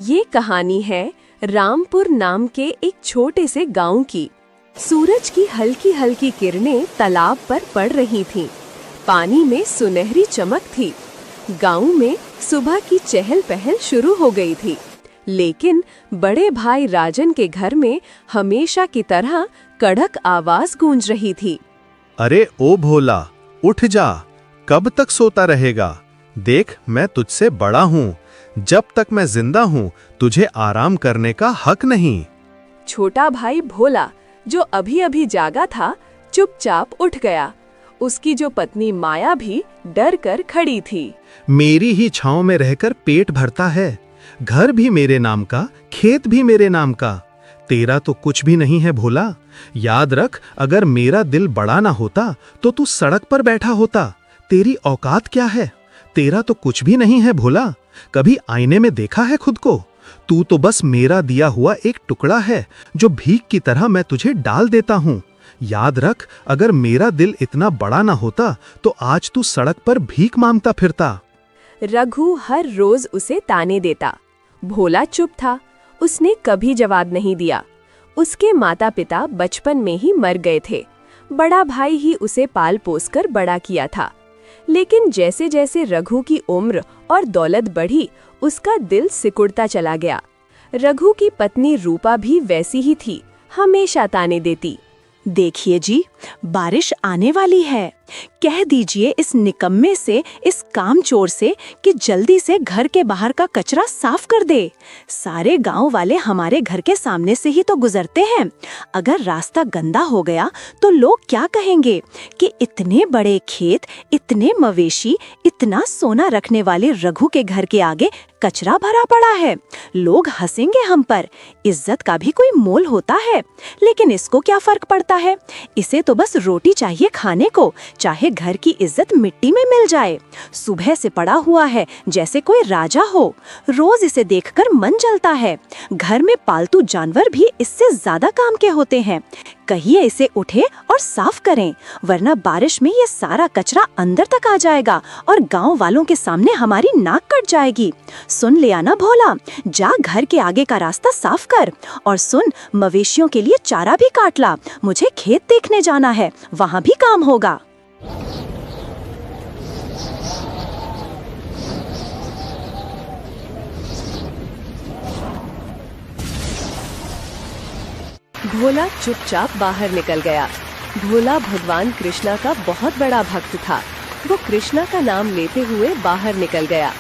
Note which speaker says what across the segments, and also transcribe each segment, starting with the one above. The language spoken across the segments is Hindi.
Speaker 1: ये कहानी है रामपुर नाम के एक छोटे से गांव की। सूरज की हल्की हल्की किरणें तालाब पर पड़ रही थीं। पानी में सुनहरी चमक थी। गांव में सुबह की चहल पहल शुरू हो गई थी, लेकिन बड़े भाई राजन के घर में हमेशा की तरह कड़क आवाज गूंज रही थी।
Speaker 2: अरे ओ भोला, उठ जा, कब तक सोता रहेगा? देख, मैं तुझसे बड़ा हूँ। जब तक मैं जिंदा हूँ तुझे आराम करने का हक नहीं।
Speaker 1: छोटा भाई भोला, जो अभी अभी जागा था, चुपचाप उठ गया। उसकी जो पत्नी माया भी डर कर खड़ी थी।
Speaker 2: मेरी ही छांव में रहकर पेट भरता है, घर भी मेरे नाम का, खेत भी मेरे नाम का। तेरा तो कुछ भी नहीं है भोला। याद रख, अगर मेरा दिल बड़ा ना होता तो तू सड़क पर बैठा होता। तेरी औकात क्या है? तेरा तो कुछ भी नहीं है भोला। कभी आईने में देखा है खुद को? तू तो बस मेरा दिया हुआ एक टुकड़ा है जो भीख की तरह मैं तुझे डाल देता हूँ। याद रख, अगर मेरा दिल इतना बड़ा ना होता तो आज तू सड़क पर भीख मांगता फिरता।
Speaker 1: रघु हर रोज उसे ताने देता। भोला चुप था, उसने कभी जवाब नहीं दिया। उसके माता पिता बचपन में ही मर गए थे। बड़ा भाई ही उसे पाल पोस कर बड़ा किया था। लेकिन जैसे जैसे रघु की उम्र और दौलत बढ़ी, उसका दिल सिकुड़ता चला गया। रघु की पत्नी रूपा भी वैसी ही थी, हमेशा ताने देती।
Speaker 3: देखिए जी, बारिश आने वाली है। कह दीजिए इस निकम्मे से, इस कामचोर से कि जल्दी से घर के बाहर का कचरा साफ कर दे। सारे गांव वाले हमारे घर के सामने से ही तो गुजरते हैं। अगर रास्ता गंदा हो गया तो लोग क्या कहेंगे कि इतने बड़े खेत, इतने मवेशी, इतना सोना रखने वाले रघु के घर के आगे कचरा भरा पड़ा है। लोग हंसेंगे हम पर। इज्जत का भी कोई मोल होता है, लेकिन इसको क्या फर्क पड़ता है? इसे तो बस रोटी चाहिए खाने को, चाहे घर की इज्जत मिट्टी में मिल जाए। सुबह से पड़ा हुआ है जैसे कोई राजा हो। रोज इसे देखकर मन जलता है। घर में पालतू जानवर भी इससे ज्यादा काम के होते हैं। कहिए इसे उठे और साफ करें, वरना बारिश में ये सारा कचरा अंदर तक आ जाएगा और गांव वालों के सामने हमारी नाक कट जाएगी। सुन लिया ना भोला, जा घर के आगे का रास्ता साफ कर। और सुन, मवेशियों के लिए चारा भी काट ला। मुझे खेत देखने जाना है, वहाँ भी काम होगा।
Speaker 1: भोला चुपचाप बाहर निकल गया। भोला भगवान कृष्णा का बहुत बड़ा भक्त था। वो कृष्णा का नाम लेते हुए बाहर निकल गया।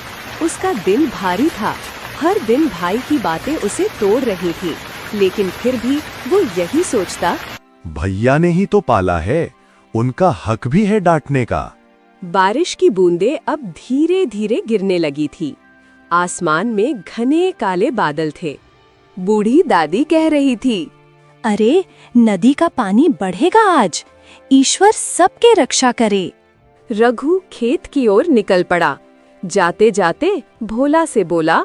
Speaker 1: उसका दिल भारी था। हर दिन भाई की बातें उसे तोड़ रही थी, लेकिन फिर भी वो यही सोचता,
Speaker 2: भैया ने ही तो पाला है, उनका हक भी है डांटने का।
Speaker 1: बारिश की बूंदें अब धीरे धीरे गिरने लगी थी। आसमान में घने काले बादल थे। बूढ़ी दादी कह रही थी,
Speaker 3: अरे, नदी का पानी बढ़ेगा आज। ईश्वर सबके रक्षा करे।
Speaker 1: रघु खेत की ओर निकल पड़ा। जाते जाते भोला से बोला,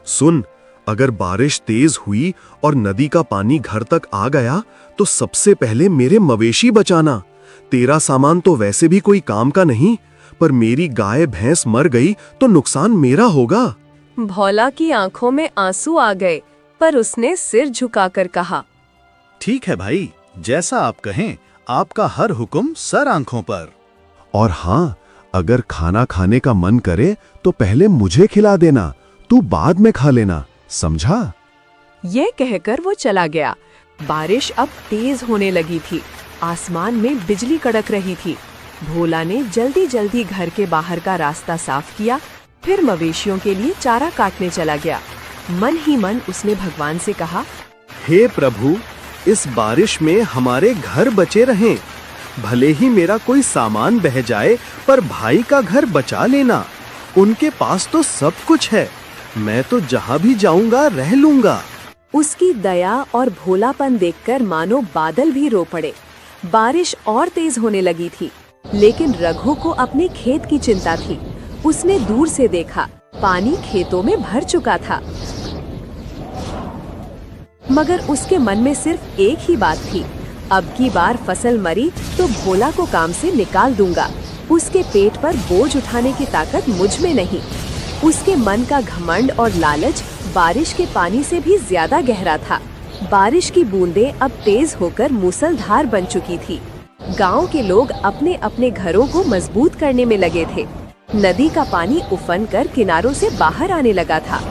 Speaker 2: सुन, अगर बारिश तेज हुई और नदी का पानी घर तक आ गया तो सबसे पहले मेरे मवेशी बचाना। तेरा सामान तो वैसे भी कोई काम का नहीं, पर मेरी गाय भैंस मर गई तो नुकसान मेरा होगा।
Speaker 1: भोला की आंखों में आंसू आ गए, पर उसने सिर झुकाकर कहा,
Speaker 4: ठीक है भाई, जैसा आप कहें, आपका हर हुक्म सर आंखों पर।
Speaker 2: और हाँ, अगर खाना खाने का मन करे तो पहले मुझे खिला देना, तू बाद में खा लेना, समझा?
Speaker 1: ये कहकर वो चला गया। बारिश अब तेज होने लगी थी। आसमान में बिजली कड़क रही थी। भोला ने जल्दी जल्दी घर के बाहर का रास्ता साफ किया, फिर मवेशियों के लिए चारा काटने चला गया। मन ही मन उसने भगवान से कहा,
Speaker 2: हे प्रभु, इस बारिश में हमारे घर बचे रहें। भले ही मेरा कोई सामान बह जाए, पर भाई का घर बचा लेना। उनके पास तो सब कुछ है, मैं तो जहाँ भी जाऊंगा रह लूंगा।
Speaker 1: उसकी दया और भोलापन देखकर मानो बादल भी रो पड़े। बारिश और तेज होने लगी थी, लेकिन रघु को अपने खेत की चिंता थी। उसने दूर से देखा, पानी खेतों में भर चुका था, मगर उसके मन में सिर्फ एक ही बात थी, अब की बार फसल मरी तो भोला को काम से निकाल दूंगा। उसके पेट पर बोझ उठाने की ताकत मुझ में नहीं। उसके मन का घमंड और लालच बारिश के पानी से भी ज्यादा गहरा था। बारिश की बूंदें अब तेज होकर मूसलधार बन चुकी थी। गांव के लोग अपने अपने घरों को मजबूत करने में लगे थे। नदी का पानी उफन कर किनारों से बाहर आने लगा था।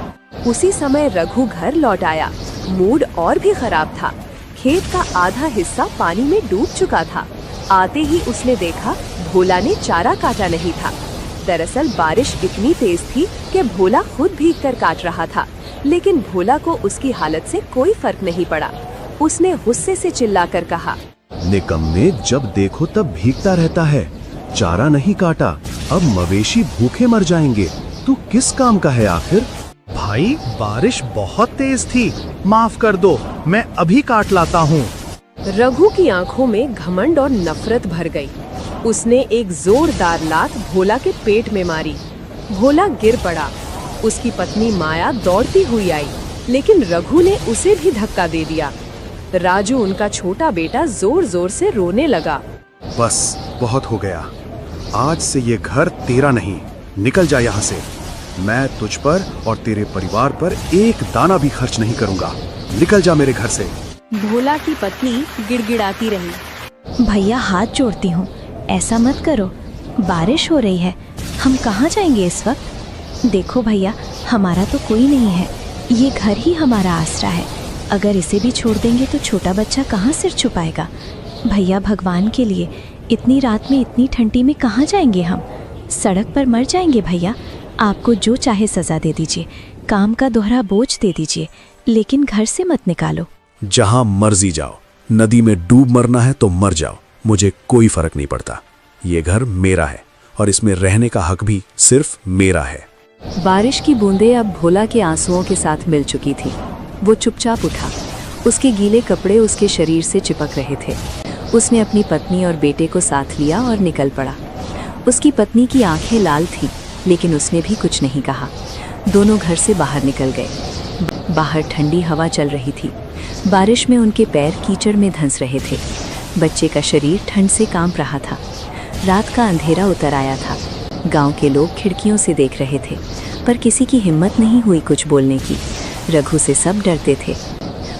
Speaker 1: उसी समय रघु घर लौट आया। मूड और भी खराब था। खेत का आधा हिस्सा पानी में डूब चुका था। आते ही उसने देखा भोला ने चारा काटा नहीं था। दरअसल बारिश इतनी तेज थी कि भोला खुद भीगकर काट रहा था, लेकिन भोला को उसकी हालत से कोई फर्क नहीं पड़ा। उसने गुस्से से चिल्लाकर कहा,
Speaker 4: निकम्मे, जब देखो तब भीगता रहता है। चारा नहीं काटा, अब मवेशी भूखे मर जाएंगे। तू किस काम का है आखिर?
Speaker 2: भाई, बारिश बहुत तेज थी, माफ कर दो, मैं अभी काट लाता हूँ।
Speaker 1: रघु की आंखों में घमंड और नफरत भर गई। उसने एक जोरदार लात भोला के पेट में मारी। भोला गिर पड़ा। उसकी पत्नी माया दौड़ती हुई आई, लेकिन रघु ने उसे भी धक्का दे दिया। राजू, उनका छोटा बेटा, जोर जोर से रोने लगा।
Speaker 4: बस, बहुत हो गया। आज से ये घर तेरा नहीं, निकल जा यहाँ से। मैं तुझ पर और तेरे परिवार पर एक दाना भी खर्च नहीं करूँगा। निकल जा मेरे घर से।
Speaker 3: भोला की पत्नी गिड़गिड़ाती रही। भैया, हाथ जोड़ती हूँ, ऐसा मत करो। बारिश हो रही है, हम कहाँ जाएंगे इस वक्त? देखो भैया, हमारा तो कोई नहीं है। ये घर ही हमारा आसरा है। अगर इसे भी छोड़ देंगे तो छोटा बच्चा कहाँ सिर छुपाएगा? भैया, भगवान के लिए, इतनी रात में इतनी ठंडी में कहाँ जाएंगे हम? सड़क पर मर जाएंगे भैया। आपको जो चाहे सजा दे दीजिए, काम का दोहरा बोझ दे दीजिए, लेकिन घर से मत निकालो।
Speaker 4: जहां मर्जी जाओ, नदी में डूब मरना है तो मर जाओ, मुझे कोई फर्क नहीं पड़ता। ये घर मेरा है और इसमें रहने का हक भी सिर्फ मेरा है।
Speaker 1: बारिश की बूंदें अब भोला के आंसुओं के साथ मिल चुकी थी। वो चुपचाप उठा। उसके गीले कपड़े उसके शरीर से चिपक रहे थे। उसने अपनी पत्नी और बेटे को साथ लिया और निकल पड़ा। उसकी पत्नी की आंखें लाल थीं, लेकिन उसने भी कुछ नहीं कहा। दोनों घर से बाहर निकल गए। बाहर ठंडी हवा चल रही थी। बारिश में उनके पैर कीचड़ में धंस रहे थे। बच्चे का शरीर ठंड से कांप रहा था। रात का अंधेरा उतर आया था। गांव के लोग खिड़कियों से देख रहे थे, पर किसी की हिम्मत नहीं हुई कुछ बोलने की। रघु से सब डरते थे।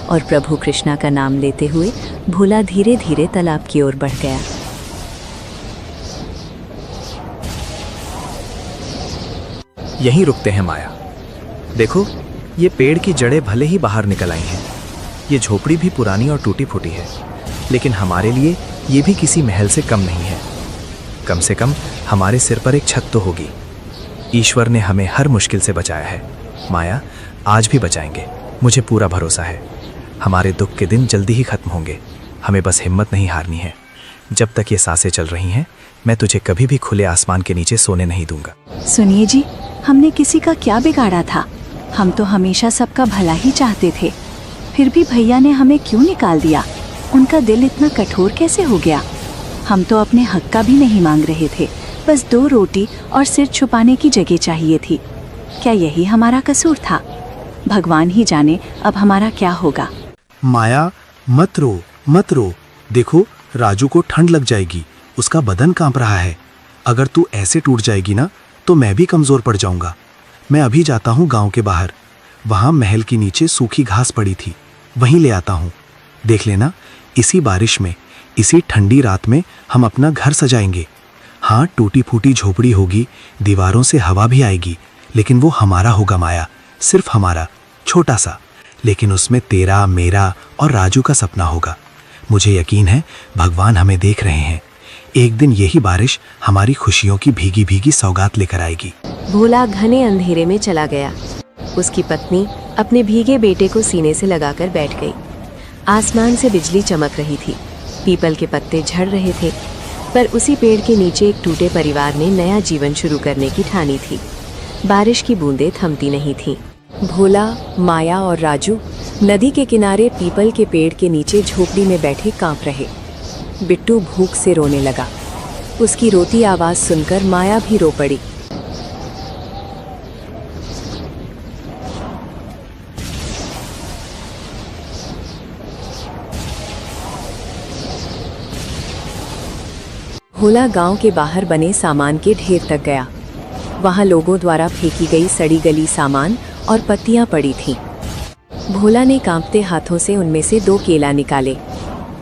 Speaker 1: और प्रभु कृष्णा का नाम लेते हुए भोला धीरे धीरे तालाब की ओर बढ़ गया।
Speaker 5: यहीं रुकते हैं माया। देखो, ये पेड़ की जड़ें भले ही बाहर निकल आई हैं। ये झोपड़ी भी पुरानी और टूटी फूटी है, लेकिन हमारे लिए ये भी किसी महल से कम नहीं है। कम से कम हमारे सिर पर एक छत तो होगी। ईश्वर ने हमें हर मुश्किल से बचाया है। माया, आज भी बचाएंगे, मुझे पूरा भरोसा है। हमारे दुख के दिन जल्दी ही खत्म होंगे। हमें बस हिम्मत नहीं हारनी है। जब तक ये सांसें चल रही हैं, मैं तुझे कभी भी खुले आसमान के नीचे सोने नहीं दूंगा।
Speaker 3: सुनिए जी, हमने किसी का क्या बिगाड़ा था? हम तो हमेशा सबका भला ही चाहते थे। फिर भी भैया ने हमें क्यों निकाल दिया? उनका दिल इतना कठोर कैसे हो गया? हम तो अपने हक का भी नहीं मांग रहे थे, बस 2 रोटी और सिर छुपाने की जगह चाहिए थी। क्या यही हमारा कसूर था? भगवान ही जाने अब हमारा क्या होगा।
Speaker 2: माया, मत रो, मत रो। देखो, राजू को ठंड लग जाएगी, उसका बदन कांप रहा है। अगर तू ऐसे टूट जाएगी ना, तो मैं भी कमजोर पड़ जाऊंगा। मैं अभी जाता हूँ गांव के बाहर। वहां महल के नीचे सूखी घास पड़ी थी, वहीं ले आता हूँ। देख लेना, इसी बारिश में, इसी ठंडी रात में हम अपना घर सजाएंगे। हाँ, टूटी फूटी झोपड़ी होगी, दीवारों से हवा भी आएगी, लेकिन वो हमारा होगा माया, सिर्फ हमारा, छोटा सा। लेकिन उसमें तेरा, मेरा और राजू का सपना होगा। मुझे यकीन है भगवान हमें देख रहे हैं। एक दिन यही बारिश हमारी खुशियों की भीगी भीगी सौगात लेकर आएगी।
Speaker 1: भोला घने अंधेरे में चला गया। उसकी पत्नी अपने भीगे बेटे को सीने से लगाकर बैठ गई। आसमान से बिजली चमक रही थी। पीपल के पत्ते झड़ रहे थे, पर उसी पेड़ के नीचे एक टूटे परिवार ने नया जीवन शुरू करने की ठानी थी। बारिश की बूंदें थमती नहीं थीं। भोला, माया और राजू नदी के किनारे पीपल के पेड़ के नीचे झोपड़ी में बैठे कांप रहे। बिट्टू भूख से रोने लगा। उसकी रोती आवाज सुनकर माया भी रो पड़ी। भोला गांव के बाहर बने सामान के ढेर तक गया। वहां लोगों द्वारा फेंकी गई सड़ी गली सामान और पत्तियां पड़ी थीं। भोला ने कांपते हाथों से उनमें से 2 केला निकाले।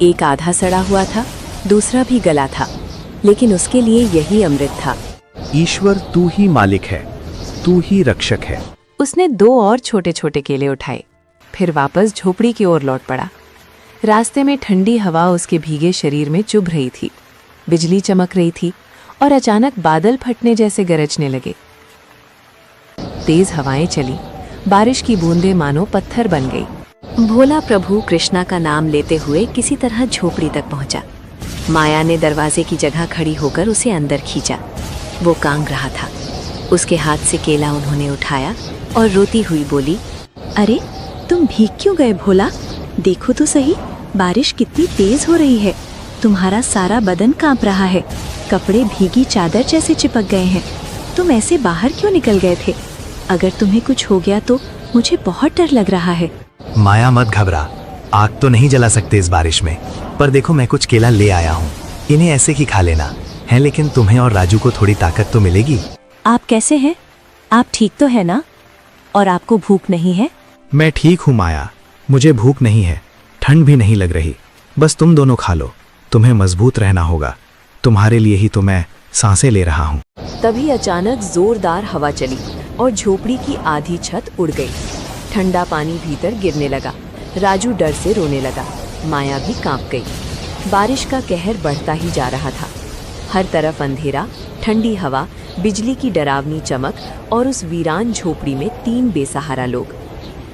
Speaker 1: एक आधा सड़ा हुआ था, दूसरा भी गला था, लेकिन उसके लिए यही अमृत था।
Speaker 5: ईश्वर तू ही मालिक है, तू ही रक्षक है।
Speaker 1: उसने 2 और छोटे छोटे केले उठाए, फिर वापस झोपड़ी की ओर लौट पड़ा। रास्ते में ठंडी हवा उसके भीगे शरीर में चुभ रही थी, बिजली चमक रही थी और अचानक बादल फटने जैसे गरजने लगे। तेज हवाएं चली, बारिश की बूंदें मानो पत्थर बन गई। भोला प्रभु कृष्णा का नाम लेते हुए किसी तरह झोपड़ी तक पहुंचा। माया ने दरवाजे की जगह खड़ी होकर उसे अंदर खींचा। वो कांग रहा था। उसके हाथ से केला उन्होंने उठाया और रोती हुई बोली,
Speaker 3: अरे तुम भीग क्यों गए भोला? देखो तो सही, बारिश कितनी तेज हो रही है। तुम्हारा सारा बदन कांप रहा है, कपड़े भीगी चादर जैसे चिपक गए हैं। तुम ऐसे बाहर क्यों निकल गए थे? अगर तुम्हें कुछ हो गया तो मुझे बहुत डर लग रहा है।
Speaker 5: माया मत घबरा, आग तो नहीं जला सकते इस बारिश में, पर देखो मैं कुछ केला ले आया हूँ, इन्हें ऐसे ही खा लेना है, लेकिन तुम्हें और राजू को थोड़ी ताकत तो मिलेगी।
Speaker 3: आप कैसे हैं? आप ठीक तो है ना? और आपको भूख नहीं है?
Speaker 5: मैं ठीक हूँ माया, मुझे भूख नहीं है, ठंड भी नहीं लग रही। बस तुम दोनों खा लो, तुम्हें मजबूत रहना होगा। तुम्हारे लिए ही तो मैं सांसें ले रहा हूँ।
Speaker 1: तभी अचानक जोरदार हवा चली और झोपड़ी की आधी छत उड़ गई। ठंडा पानी भीतर गिरने लगा। राजू डर से रोने लगा, माया भी कांप गई। बारिश का कहर बढ़ता ही जा रहा था। हर तरफ अंधेरा, ठंडी हवा, बिजली की डरावनी चमक और उस वीरान झोपड़ी में 3 बेसहारा लोग।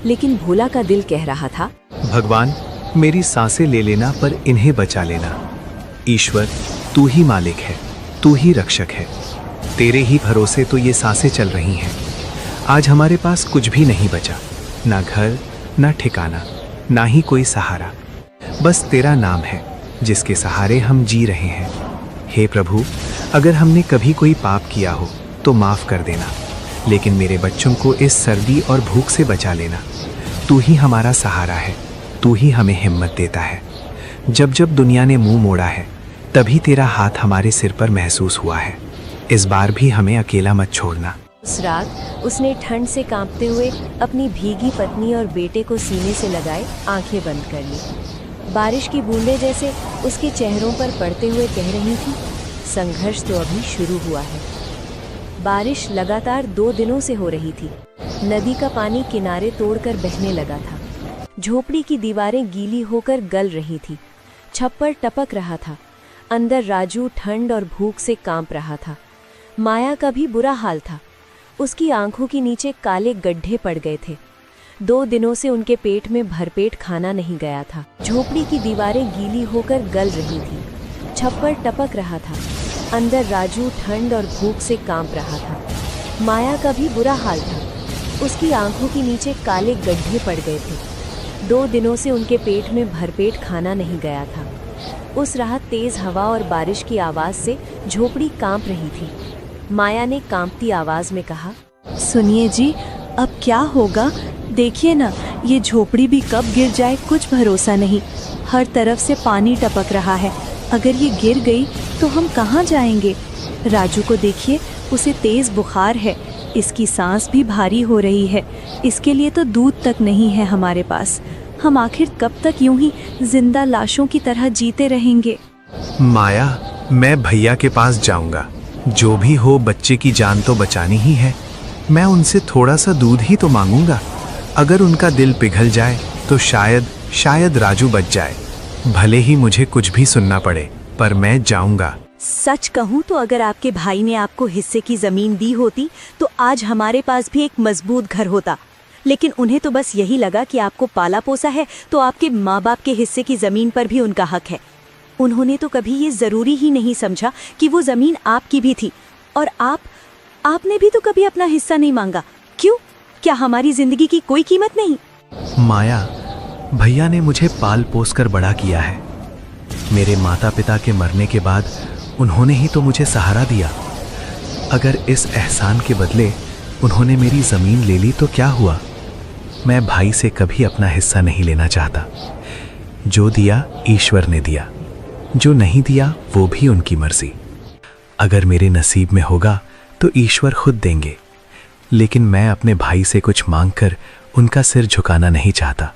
Speaker 1: लेकिन भोला का दिल कह रहा था,
Speaker 5: भगवान मेरी सांसें ले लेना पर इन्हें बचा लेना। ईश्वर तू ही मालिक है, तू ही रक्षक है, तेरे ही भरोसे तो ये सांसें चल रही हैं। आज हमारे पास कुछ भी नहीं बचा, ना घर, ना ठिकाना, ना ही कोई सहारा। बस तेरा नाम है जिसके सहारे हम जी रहे हैं। हे प्रभु, अगर हमने कभी कोई पाप किया हो तो माफ कर देना, लेकिन मेरे बच्चों को इस सर्दी और भूख से बचा लेना। तू ही हमारा सहारा है, तू ही हमें हिम्मत देता है। जब जब दुनिया ने मुंह मोड़ा है तभी तेरा हाथ हमारे सिर पर महसूस हुआ है। इस बार भी हमें अकेला मत छोड़ना।
Speaker 1: उस रात उसने ठंड से कांपते हुए अपनी भीगी पत्नी और बेटे को सीने से लगाए आंखें बंद कर ली। बारिश की बूंदें जैसे उसके चेहरों पर पड़ते हुए कह रही थी, संघर्ष तो अभी शुरू हुआ है। बारिश लगातार 2 दिनों से हो रही थी। नदी का पानी किनारे तोड़कर बहने लगा था। झोपड़ी की दीवारें गीली होकर गल रही थी। छप्पर टपक रहा था। अंदर राजू ठंड और भूख से कांप रहा था। माया का भी बुरा हाल था। उसकी आंखों के नीचे काले गड्ढे पड़ गए थे। 2 दिनों से उनके पेट में भरपेट खाना नहीं गया था। झोपड़ी की दीवारें गीली होकर गल रही थी। छप्पर टपक रहा था। अंदर राजू ठंड और भूख से कांप रहा था। माया का भी बुरा हाल था। उसकी आंखों के नीचे काले गड्ढे पड़ गए थे। 2 दिनों से उनके पेट में भरपेट खाना नहीं गया था। उस रात तेज हवा और बारिश की आवाज से झोपड़ी कांप रही थी। माया ने कांपती आवाज में कहा,
Speaker 3: सुनिए जी, अब क्या होगा? देखिए ना, ये झोपड़ी भी कब गिर जाए कुछ भरोसा नहीं। हर तरफ से पानी टपक रहा है। अगर ये गिर गई तो हम कहाँ जाएंगे? राजू को देखिए, उसे तेज बुखार है। इसकी सांस भी भारी हो रही है। इसके लिए तो दूध तक नहीं है हमारे पास। हम आखिर कब तक यूं ही जिंदा लाशों की तरह जीते रहेंगे?
Speaker 5: माया, मैं भैया के पास जाऊंगा। जो भी हो, बच्चे की जान तो बचानी ही है। मैं उनसे थोड़ा सा दूध ही तो मांगूंगा। अगर उनका दिल पिघल जाए तो शायद राजू बच जाए। भले ही मुझे कुछ भी सुनना पड़े, पर मैं जाऊंगा।
Speaker 3: सच कहूँ तो अगर आपके भाई ने आपको हिस्से की जमीन दी होती तो आज हमारे पास भी एक मजबूत घर होता। लेकिन उन्हें तो बस यही लगा कि आपको पाला पोसा है तो आपके माँ बाप के हिस्से की जमीन पर भी उनका हक है। उन्होंने तो कभी ये जरूरी ही नहीं समझा कि वो जमीन आपकी भी थी। और आपने भी तो कभी अपना हिस्सा नहीं मांगा। क्यों? क्या हमारी जिंदगी की कोई कीमत नहीं?
Speaker 5: माया, भैया ने मुझे पाल पोस कर बड़ा किया है। मेरे माता पिता के मरने के बाद उन्होंने ही तो मुझे सहारा दिया। अगर इस एहसान के बदले उन्होंने मेरी जमीन ले ली तो क्या हुआ? मैं भाई से कभी अपना हिस्सा नहीं लेना चाहता। जो दिया ईश्वर ने दिया, जो नहीं दिया वो भी उनकी मर्जी। अगर मेरे नसीब में होगा तो ईश्वर खुद देंगे। लेकिन मैं अपने भाई से कुछ मांगकर उनका सिर झुकाना नहीं चाहता।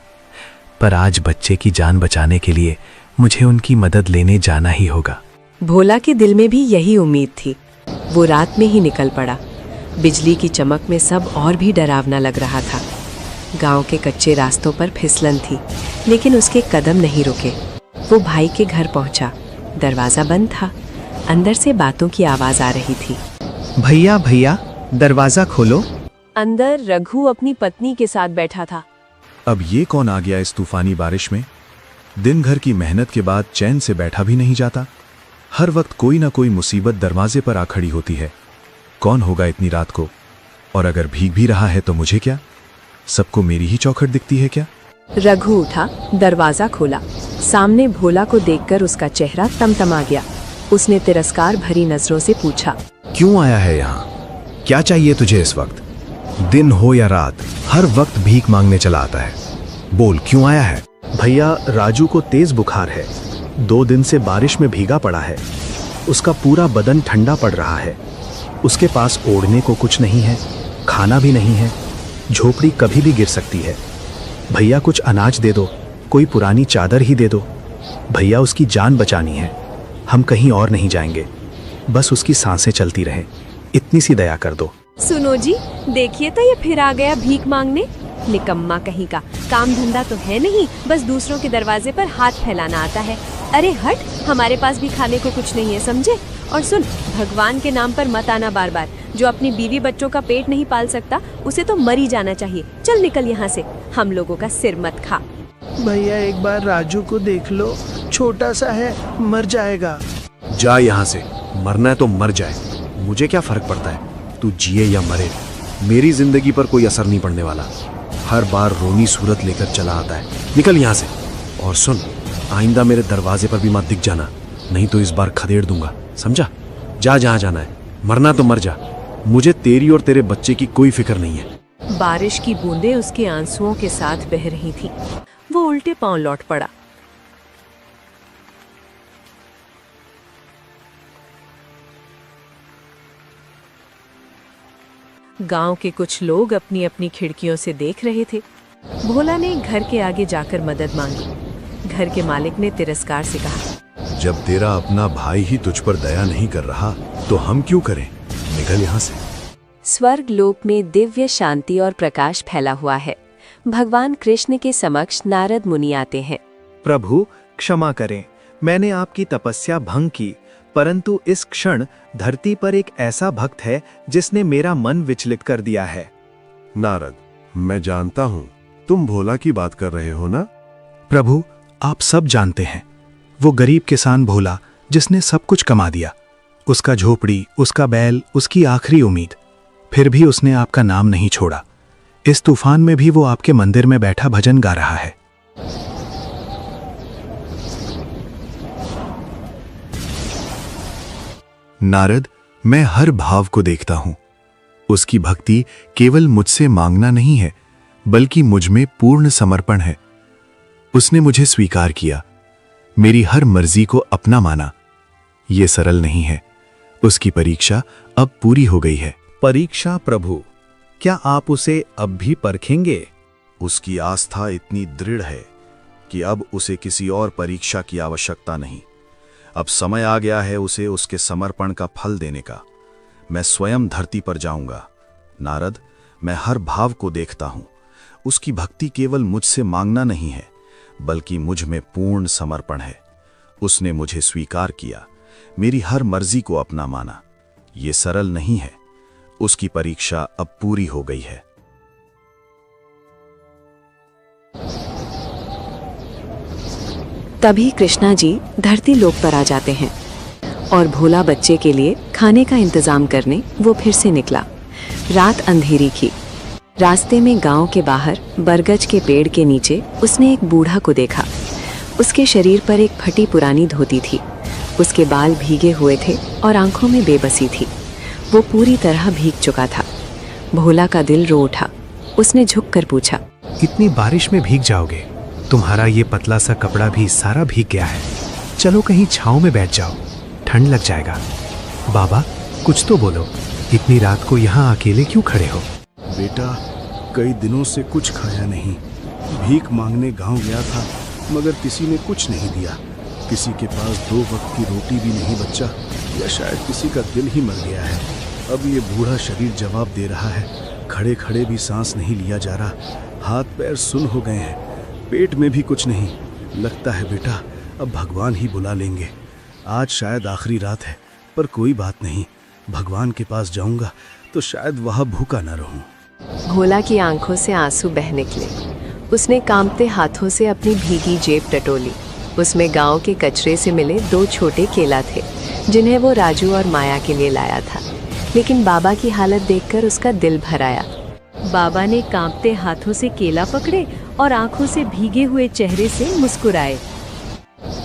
Speaker 5: पर आज बच्चे की जान बचाने के लिए मुझे उनकी मदद लेने जाना ही होगा।
Speaker 1: भोला के दिल में भी यही उम्मीद थी। वो रात में ही निकल पड़ा। बिजली की चमक में सब और भी डरावना लग रहा था। गांव के कच्चे रास्तों पर फिसलन थी, लेकिन उसके कदम नहीं रुके। वो भाई के घर पहुंचा। दरवाजा बंद था। अंदर से बातों की आवाज आ रही थी।
Speaker 6: भैया भैया, दरवाजा खोलो।
Speaker 1: अंदर रघु अपनी पत्नी के साथ बैठा था।
Speaker 4: अब ये कौन आ गया इस तूफानी बारिश में? दिन भर की मेहनत के बाद चैन से बैठा भी नहीं जाता। हर वक्त कोई ना कोई मुसीबत दरवाजे पर आ खड़ी होती है। कौन होगा इतनी रात को? और अगर भीग भी रहा है तो मुझे क्या? सबको मेरी ही चौखट दिखती है क्या?
Speaker 1: रघु उठा, दरवाजा खोला। सामने भोला को देखकर उसका चेहरा तमतमा गया। उसने तिरस्कार भरी नजरों से पूछा,
Speaker 4: क्यों आया है यहाँ? क्या चाहिए तुझे इस वक्त? दिन हो या रात, हर वक्त भीख मांगने चला आता है। बोल, क्यों आया है?
Speaker 2: भैया, राजू को तेज बुखार है। 2 दिन से बारिश में भीगा पड़ा है। उसका पूरा बदन ठंडा पड़ रहा है। उसके पास ओढ़ने को कुछ नहीं है, खाना भी नहीं है। झोपड़ी कभी भी गिर सकती है। भैया, कुछ अनाज दे दो, कोई पुरानी चादर ही दे दो। भैया, उसकी जान बचानी है। हम कहीं और नहीं जाएंगे, बस उसकी सांसें चलती रहें। इतनी सी दया कर दो।
Speaker 1: सुनो जी, देखिए तो ये फिर आ गया भीख मांगने। निकम्मा कहीं का, काम धंधा तो है नहीं, बस दूसरों के दरवाजे पर हाथ फैलाना आता है। अरे हट, हमारे पास भी खाने को कुछ नहीं है, समझे? और सुन, भगवान के नाम पर मत आना बार बार। जो अपनी बीवी बच्चों का पेट नहीं पाल सकता, उसे तो मर ही जाना चाहिए। चल निकल यहाँ से, हम लोगों का सिर मत खा।
Speaker 6: भैया, एक बार राजू को देख लो, छोटा सा है, मर जाएगा।
Speaker 4: जा यहाँ से, मरना है तो मर जाए, मुझे क्या फर्क पड़ता है तू जिए या मरे। मेरी जिंदगी पर कोई असर नहीं पड़ने वाला। हर बार रोनी सूरत लेकर चला आता है। निकल यहाँ से। और सुन, आइंदा मेरे दरवाजे पर भी मत दिख जाना, नहीं तो इस बार खदेड़ दूंगा, समझा? जा जहाँ जाना है, मरना तो मर जा। मुझे तेरी और तेरे बच्चे की कोई फिक्र नहीं है।
Speaker 1: बारिश की बूंदें उसके आंसुओं के साथ बह रही थीं। वो उल्टे पांव लौट पड़ा। गांव के कुछ लोग अपनी अपनी खिड़कियों से देख रहे थे। भोला ने घर के आगे जाकर मदद मांगी। घर के मालिक ने तिरस्कार से कहा,
Speaker 4: जब तेरा अपना भाई ही तुझ पर दया नहीं कर रहा तो हम क्यों करें? निकल यहाँ से।
Speaker 1: स्वर्ग लोक में दिव्य शांति और प्रकाश फैला हुआ है। भगवान कृष्ण के समक्ष नारद मुनि आते हैं।
Speaker 6: प्रभु, क्षमा करें, मैंने आपकी तपस्या भंग की, परंतु इस क्षण धरती पर एक ऐसा भक्त है जिसने मेरा मन विचलित कर दिया है।
Speaker 4: नारद, मैं जानता हूँ तुम भोला की बात कर रहे हो ना?
Speaker 2: प्रभु, आप सब जानते हैं, वो गरीब किसान भोला जिसने सब कुछ कमा दिया। उसका झोपड़ी, उसका बैल, उसकी आखिरी उम्मीद। फिर भी उसने आपका नाम नहीं छोड़ा। इस तूफान में भी वो आपके मंदिर में बैठा भजन गा रहा है।
Speaker 4: नारद, मैं हर भाव को देखता हूं। उसकी भक्ति केवल मुझसे मांगना नहीं है, बल्कि मुझ में पूर्ण समर्पण है। उसने मुझे स्वीकार किया, मेरी हर मर्जी को अपना माना। यह सरल नहीं है। उसकी परीक्षा अब पूरी हो गई है।
Speaker 6: परीक्षा प्रभु, क्या आप उसे अब भी परखेंगे?
Speaker 4: उसकी आस्था इतनी दृढ़ है कि अब उसे किसी और परीक्षा की आवश्यकता नहीं। अब समय आ गया है उसे उसके समर्पण का फल देने का। मैं स्वयं धरती पर जाऊंगा। नारद, मैं हर भाव को देखता हूं। उसकी भक्ति केवल मुझसे मांगना नहीं है, बल्कि मुझ में पूर्ण समर्पण है। उसने मुझे स्वीकार किया, मेरी हर मर्जी को अपना माना। ये सरल नहीं है। उसकी परीक्षा अब पूरी हो गई है।
Speaker 1: तभी कृष्णा जी धरती लोक पर आ जाते हैं और भोला बच्चे के लिए खाने का इंतजाम करने वो फिर से निकला। रात अंधेरी थी। रास्ते में गांव के बाहर बरगद के पेड़ के नीचे उसने एक बूढ़ा को देखा। उसके शरीर पर एक फटी पुरानी धोती थी। उसके बाल भीगे हुए थे और आंखों में बेबसी थी। वो पूरी तरह भीग चुका था। भोला का दिल रो उठा। उसने झुककर पूछा,
Speaker 2: इतनी बारिश में भीग जाओगे? तुम्हारा ये पतला सा कपड़ा भी सारा भीग गया है। चलो कहीं छांव में बैठ जाओ, ठंड लग जाएगा। बाबा, कुछ तो बोलो, इतनी रात को यहाँ अकेले क्यों खड़े हो?
Speaker 4: बेटा, कई दिनों से कुछ खाया नहीं। भीख मांगने गांव गया था, मगर किसी ने कुछ नहीं दिया। किसी के पास 2 वक्त की रोटी भी नहीं बच्चा, या शायद किसी का दिल ही मर गया है। अब ये बूढ़ा शरीर जवाब दे रहा है, खड़े खड़े भी सांस नहीं लिया जा रहा, हाथ पैर सुन्न हो गए हैं, पेट में भी कुछ नहीं। लगता है बेटा, अब भगवान ही बुला लेंगे। आज शायद आखिरी रात है, पर कोई बात नहीं, भगवान के पास जाऊंगा तो शायद वहाँ भूखा न रहूं।
Speaker 1: भोला की आंखों से आंसू बह निकले। उसने कांपते हाथों से अपनी भीगी जेब टटोली। उसमें गांव के कचरे से मिले 2 छोटे केला थे, जिन्हें वो राजू और माया के लिए लाया था। लेकिन बाबा की हालत देखकर उसका दिल भर आया।
Speaker 3: बाबा ने कांपते हाथों से केला पकड़े और आंखों से भीगे हुए चेहरे से मुस्कुराए।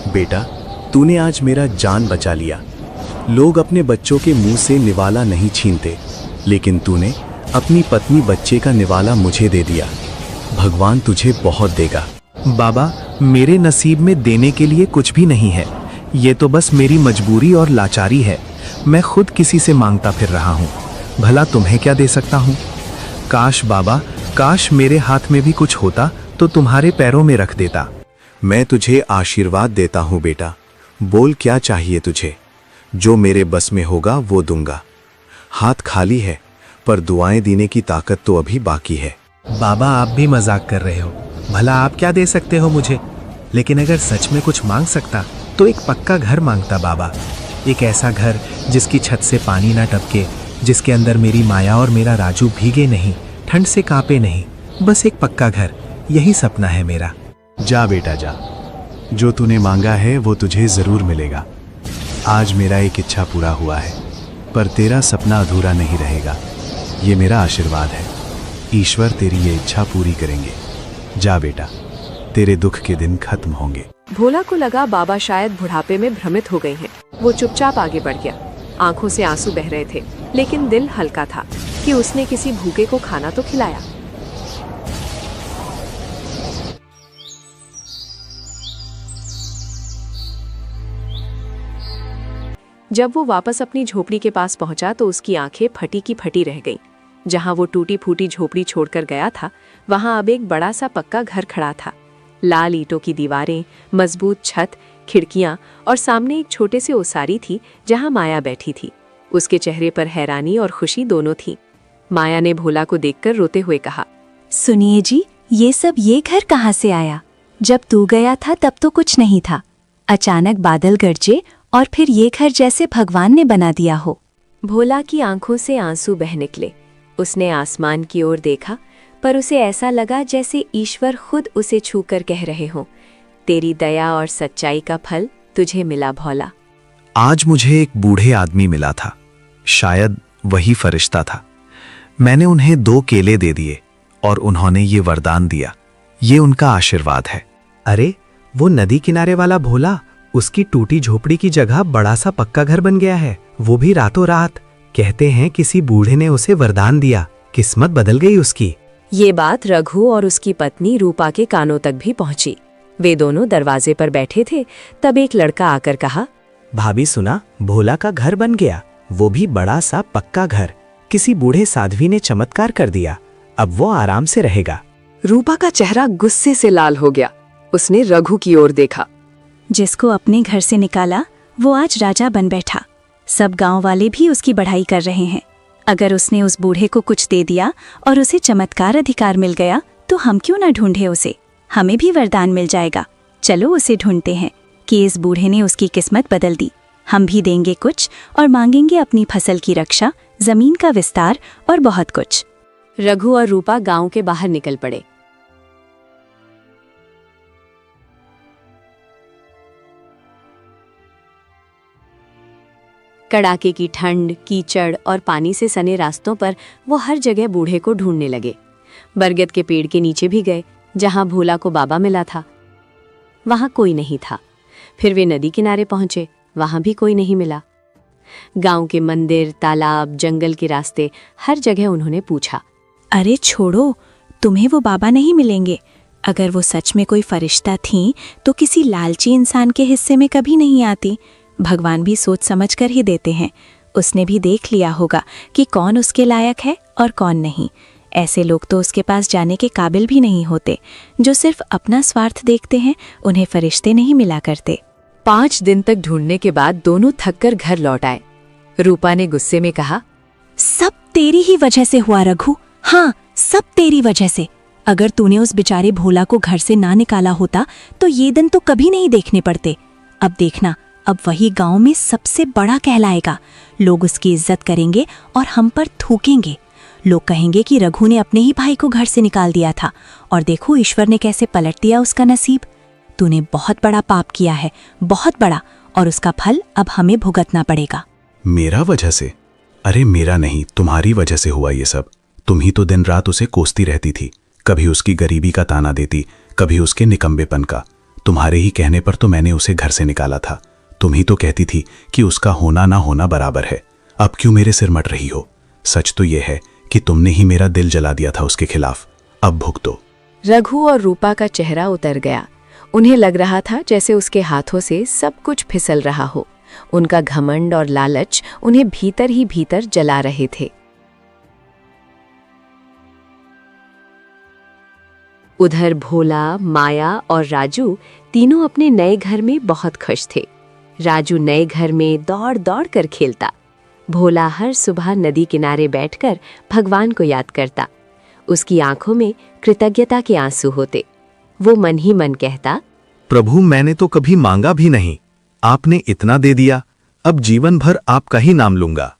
Speaker 6: बेटा, तूने आज मेरा जान बचा लिया। लोग अपने बच्चों के मुंह से निवाला नहीं छीनते, लेकिन तूने अपनी पत्नी बच्चे का निवाला मुझे दे दिया। भगवान तुझे बहुत देगा।
Speaker 5: बाबा, मेरे नसीब में देने के लिए कुछ भी नहीं है। ये तो बस मेरी मजबूरी और लाचारी है। मैं खुद किसी से मांगता फिर रहा हूँ। भला तुम्हें क्या दे सकता हूँ? काश बाबा, काश मेरे हाथ में भी कुछ होता तो तुम्हारे पैरों में रख देता।
Speaker 6: मैं तुझे आशीर्वाद देता हूँ बेटा। बोल, क्या चाहिए तुझे? जो मेरे बस में होगा वो दूंगा। हाथ खाली है, पर दुआएं देने की ताकत तो अभी बाकी है।
Speaker 5: बाबा, आप भी मजाक कर रहे हो। भला आप क्या दे सकते हो मुझे? लेकिन अगर सच में कुछ मांग सकता तो एक पक्का घर मांगता बाबा। एक ऐसा घर जिसकी छत से पानी ना टपके, जिसके अंदर मेरी माया और मेरा राजू भीगे नहीं, ठंड से कांपे नहीं। बस एक पक्का घर, यही सपना है मेरा।
Speaker 6: जा बेटा जा, जो तूने मांगा है वो तुझे जरूर मिलेगा। आज मेरा एक इच्छा पूरा हुआ है, पर तेरा सपना अधूरा नहीं रहेगा। ये मेरा आशीर्वाद है। ईश्वर तेरी ये इच्छा पूरी करेंगे। जा बेटा, तेरे दुख के दिन खत्म होंगे।
Speaker 1: भोला को लगा बाबा शायद बुढ़ापे में भ्रमित हो गए हैं। वो चुपचाप आगे बढ़ गया। आंखों से आंसू बह रहे थे, लेकिन दिल हल्का था कि उसने किसी भूखे को खाना तो खिलाया। जब वो वापस अपनी झोपड़ी के पास पहुंचा तो उसकी आंखें फटी की फटी रह गईं। जहां वो टूटी फूटी झोपड़ी छोड़कर गया था, वहां अब एक बड़ा सा पक्का घर खड़ा था। लाल ईंटों की दीवारें, मजबूत छत, खिड़कियां और सामने एक छोटे से ओसारी थी जहां माया बैठी थी। उसके चेहरे पर हैरानी और खुशी दोनों थी। माया ने भोला को देखकर रोते हुए कहा,
Speaker 3: सुनिए जी, ये घर कहाँ से आया? जब तू गया था तब तो कुछ नहीं था। अचानक बादल गरजे और फिर ये घर जैसे भगवान ने बना दिया हो।
Speaker 1: भोला की आंखों से आंसू बह निकले। उसने आसमान की ओर देखा, पर उसे ऐसा लगा जैसे ईश्वर खुद उसे छूकर कह रहे हों, तेरी दया और सच्चाई का फल तुझे मिला भोला।
Speaker 5: आज मुझे एक बूढ़े आदमी मिला था, शायद वही फरिश्ता था। मैंने उन्हें 2 केले दे दिए और उन्होंने ये वरदान दिया। ये उनका आशीर्वाद है। अरे, वो नदी किनारे वाला भोला, उसकी टूटी झोपड़ी की जगह बड़ा सा पक्का घर बन गया है, वो भी रातों रात। कहते हैं किसी बूढ़े ने उसे वरदान दिया, किस्मत बदल गई उसकी।
Speaker 1: ये बात रघु और उसकी पत्नी रूपा के कानों तक भी पहुंची। वे दोनों दरवाजे पर बैठे थे, तब एक लड़का आकर कहा,
Speaker 5: भाभी सुना, भोला का घर बन गया, वो भी बड़ा सा पक्का घर। किसी बूढ़े साध्वी ने चमत्कार कर दिया, अब वो आराम से रहेगा।
Speaker 1: रूपा का चेहरा गुस्से से लाल हो गया। उसने रघु की ओर देखा।
Speaker 3: जिसको अपने घर से निकाला वो आज राजा बन बैठा। सब गांव वाले भी उसकी बढ़ाई कर रहे हैं। अगर उसने उस बूढ़े को कुछ दे दिया और उसे चमत्कार अधिकार मिल गया तो हम क्यों ना ढूंढे उसे? हमें भी वरदान मिल जाएगा। चलो उसे ढूंढते हैं कि इस बूढ़े ने उसकी किस्मत बदल दी। हम भी देंगे कुछ और मांगेंगे अपनी फसल की रक्षा, जमीन का विस्तार और बहुत कुछ।
Speaker 1: रघु और रूपा गांव के बाहर निकल पड़े। कड़ाके की ठंड, कीचड़ और पानी से सने रास्तों पर वो हर जगह बूढ़े को ढूंढने लगे। बरगद के पेड़ के नीचे भी गए, जहां भोला को बाबा मिला था। वहां कोई नहीं था। फिर वे नदी किनारे पहुंचे, वहां भी कोई नहीं मिला। गांव के मंदिर, तालाब, जंगल के रास्ते, हर जगह उन्होंने पूछा।
Speaker 3: अरे छोड़ो, तुम्हें वो बाबा नहीं मिलेंगे। अगर वो सच में कोई फरिश्ता थीं तो किसी लालची इंसान के हिस्से में कभी नहीं आती। भगवान भी सोच समझ कर ही देते हैं। उसने भी देख लिया होगा कि कौन उसके लायक है और कौन नहीं। ऐसे लोग तो उसके पास जाने के काबिल भी नहीं होते। जो सिर्फ अपना स्वार्थ देखते हैं, उन्हें फरिश्ते नहीं मिला करते।
Speaker 1: 5 दिन तक ढूंढने के बाद दोनों थककर घर लौट आए। रूपा ने गुस्से में कहा,
Speaker 3: सब तेरी ही वजह से हुआ रघु। हाँ, सब तेरी वजह से। अगर तूने उस बेचारे भोला को घर से ना निकाला होता तो ये दिन तो कभी नहीं देखने पड़ते। अब देखना, अब वही गांव में सबसे बड़ा कहलाएगा। लोग उसकी इज्जत करेंगे और हम पर थूकेंगे। लोग कहेंगे कि रघु ने अपने ही भाई को घर से निकाल दिया था, और देखो ईश्वर ने कैसे पलट दिया उसका नसीब। तूने बहुत बड़ा पाप किया है, बहुत बड़ा, और उसका फल अब हमें भुगतना पड़ेगा।
Speaker 6: मेरा वजह से? अरे मेरा नहीं, तुम्हारी वजह से हुआ ये सब। तुम ही तो दिन रात उसे कोसती रहती थी, कभी उसकी गरीबी का ताना देती, कभी उसके निकम्बेपन का। तुम्हारे ही कहने पर तो मैंने उसे घर से निकाला था। तुम ही तो कहती थी कि उसका होना ना होना बराबर है। अब क्यों मेरे सिर मट रही हो? सच तो यह है कि तुमने ही मेरा दिल जला दिया था उसके खिलाफ। अब भुगतो।
Speaker 1: रघु और रूपा का चेहरा उतर गया। उन्हें लग रहा था जैसे उसके हाथों से सब कुछ फिसल रहा हो। उनका घमंड और लालच उन्हें भीतर ही भीतर जला रहे थे। उधर भोला, माया और राजू तीनों अपने नए घर में बहुत खुश थे। राजू नए घर में दौड़ दौड़ कर खेलता। भोला हर सुबह नदी किनारे बैठकर भगवान को याद करता। उसकी आंखों में कृतज्ञता के आंसू होते। वो मन ही मन कहता,
Speaker 2: प्रभु, मैंने तो कभी मांगा भी नहीं, आपने इतना दे दिया। अब जीवन भर आपका ही नाम लूंगा।